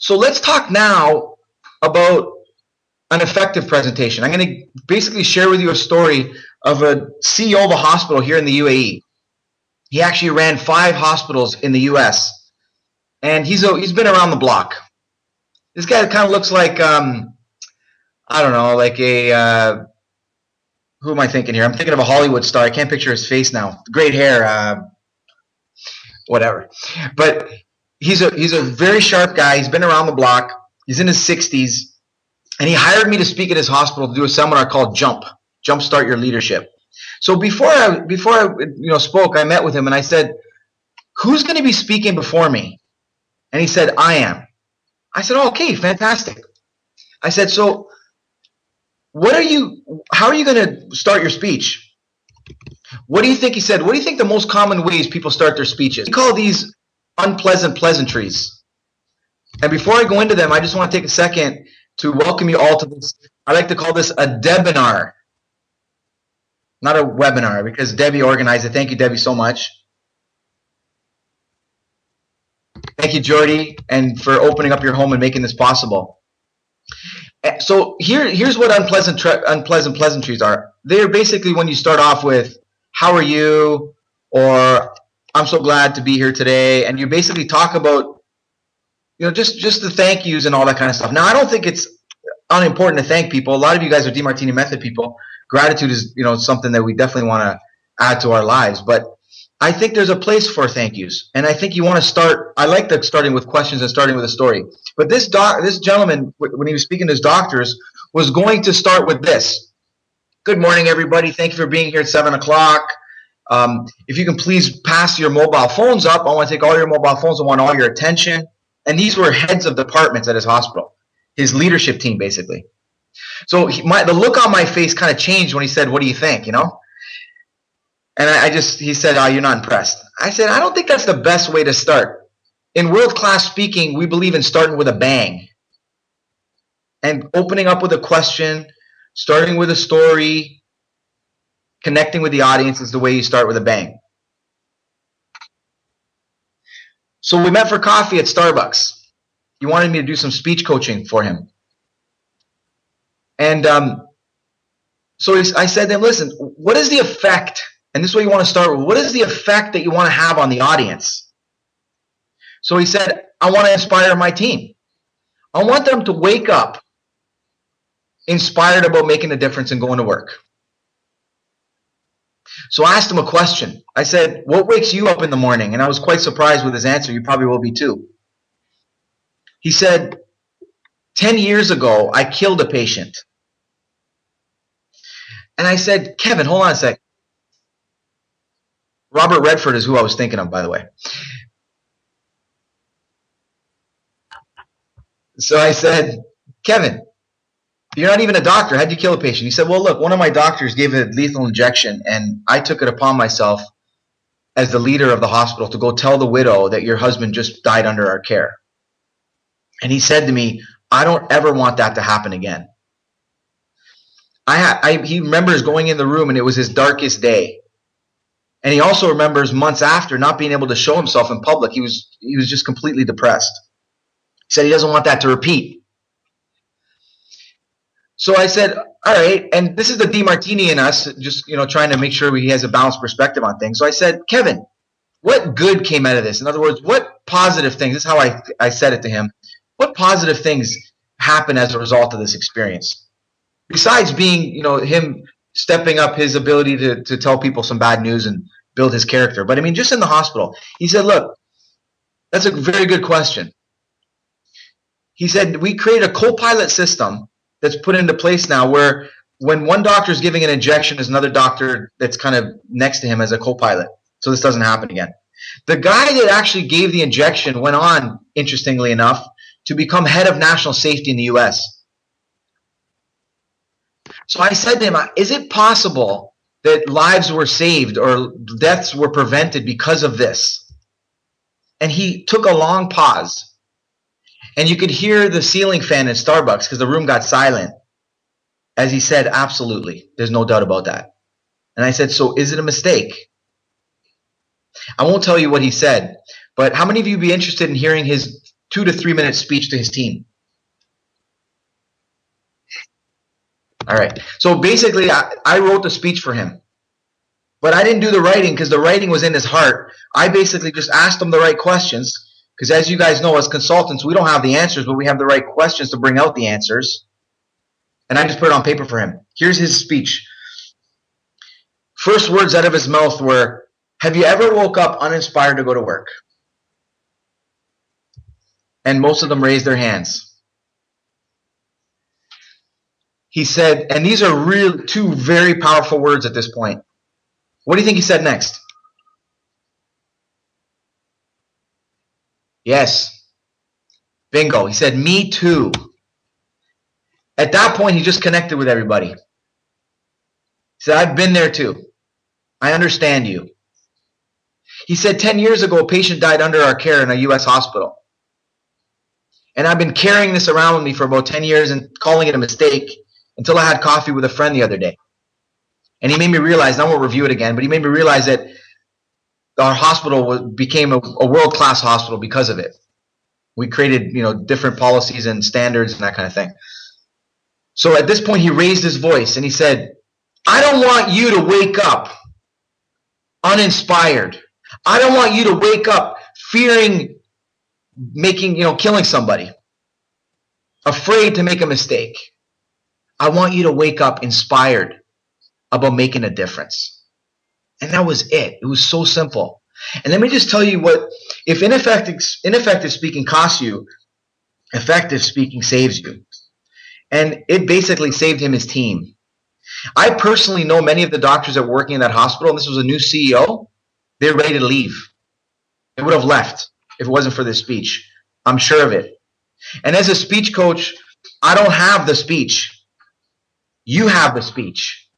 So let's talk now about an effective presentation. I'm going to basically share with you a story of a CEO of a hospital here in the UAE. He actually ran 5 hospitals in the US, and he's been around the block. This guy kind of looks like I don't know, like a who am I thinking here? I'm thinking of a Hollywood star. I can't picture his face now. Great hair, whatever. But he's a very sharp guy. He's been around the block. He's in his 60s, and he hired me to speak at his hospital to do a seminar called Jumpstart Your Leadership. So before I spoke, I met with him and I said, "Who's going to be speaking before me?" And he said, "I am." I said, "Oh, okay, fantastic." I said, "So how are you going to start your speech?" What do you think? He said, "What do you think the most common ways people start their speeches?" We call these unpleasant pleasantries. And before I go into them, I just want to take a second to welcome you all to this. I like to call this a debinar, not a webinar, because Debbie organized it. Thank you, Debbie, so much. Thank you, Jordy, and for opening up your home and making this possible. So here's what unpleasant pleasantries are. They're basically when you start off with, "How are you?" or "I'm so glad to be here today," and you basically talk about, just the thank yous and all that kind of stuff. Now, I don't think it's unimportant to thank people. A lot of you guys are DeMartini method people. Gratitude is, something that we definitely want to add to our lives. But I think there's a place for thank yous, and I think you want to start. I like starting with questions and starting with a story. But this gentleman, when he was speaking to his doctors, was going to start with this: "Good morning, everybody. Thank you for being here at 7 o'clock. If you can please pass your mobile phones up. I want to take all your mobile phones. I want all your attention." And these were heads of departments at his hospital, his leadership team, basically. So the look on my face kind of changed when he said, "What do you think?" And he said, "Oh, you're not impressed." I said, "I don't think that's the best way to start. In world-class speaking, we believe in starting with a bang and opening up with a question, starting with a story, connecting with the audience is the way you start with a bang." So we met for coffee at Starbucks. He wanted me to do some speech coaching for him. And so I said to him, "Listen, what is the effect?" And this is what you want to start with. What is the effect that you want to have on the audience? So he said, "I want to inspire my team. I want them to wake up inspired about making a difference and going to work." So I asked him a question. I said, "What wakes you up in the morning?" And I was quite surprised with his answer. You probably will be too. He said, 10 years ago, I killed a patient. And I said, "Kevin, hold on a sec." Robert Redford is who I was thinking of, by the way. So I said, "Kevin, you're not even a doctor. How'd you kill a patient?" He said, "Well, look, one of my doctors gave a lethal injection, and I took it upon myself as the leader of the hospital to go tell the widow that your husband just died under our care." And he said to me, "I don't ever want that to happen again." He remembers going in the room, and it was his darkest day. And he also remembers months after not being able to show himself in public. He was just completely depressed. He said he doesn't want that to repeat. So I said, "All right," and this is the DeMartini in us, just trying to make sure he has a balanced perspective on things. So I said, "Kevin, what good came out of this? In other words, what positive things?" This is how I said it to him. What positive things happen as a result of this experience? Besides being, him stepping up his ability to tell people some bad news and build his character. But I mean, just in the hospital. He said, "Look, that's a very good question." He said, "We created a co-pilot system that's put into place now where when one doctor is giving an injection, there's another doctor that's kind of next to him as a co-pilot. So this doesn't happen again." The guy that actually gave the injection went on, interestingly enough, to become head of national safety in the US. So I said to him, "Is it possible that lives were saved or deaths were prevented because of this?" And he took a long pause. And you could hear the ceiling fan in Starbucks because the room got silent as he said, "Absolutely. There's no doubt about that." And I said, "So is it a mistake?" I won't tell you what he said, but how many of you would be interested in hearing his 2 to 3 minute speech to his team. All right. So basically, I wrote the speech for him. But I didn't do the writing because the writing was in his heart. I basically just asked him the right questions because, as you guys know, as consultants, we don't have the answers, but we have the right questions to bring out the answers. And I just put it on paper for him. Here's his speech. First words out of his mouth were, "Have you ever woke up uninspired to go to work?" And most of them raised their hands. He said, and these are two very powerful words at this point. What do you think he said next? Yes. Bingo. He said, "Me too." At that point, he just connected with everybody. He said, "I've been there too. I understand you." He said, 10 years ago, a patient died under our care in a U.S. hospital. And I've been carrying this around with me for about 10 years and calling it a mistake until I had coffee with a friend the other day. And he made me realize, and I won't review it again, but he made me realize that our hospital became a world-class hospital because of it. We created, different policies and standards and that kind of thing. So at this point, he raised his voice and he said, "I don't want you to wake up uninspired. I don't want you to wake up fearing killing somebody, afraid to make a mistake. I want you to wake up inspired about making a difference." And that was it. It was so simple. And let me just tell you what, if ineffective speaking costs you, effective speaking saves you. And it basically saved him his team. I personally know many of the doctors that were working in that hospital, and this was a new CEO, they're ready to leave. They would have left if it wasn't for this speech. I'm sure of it. And as a speech coach, I don't have the speech. You have the speech.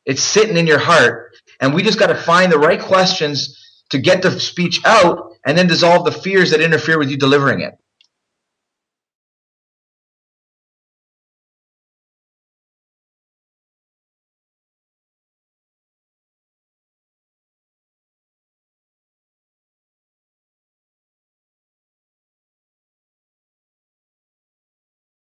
It's sitting in your heart, and we just got to find the right questions to get the speech out and then dissolve the fears that interfere with you delivering it.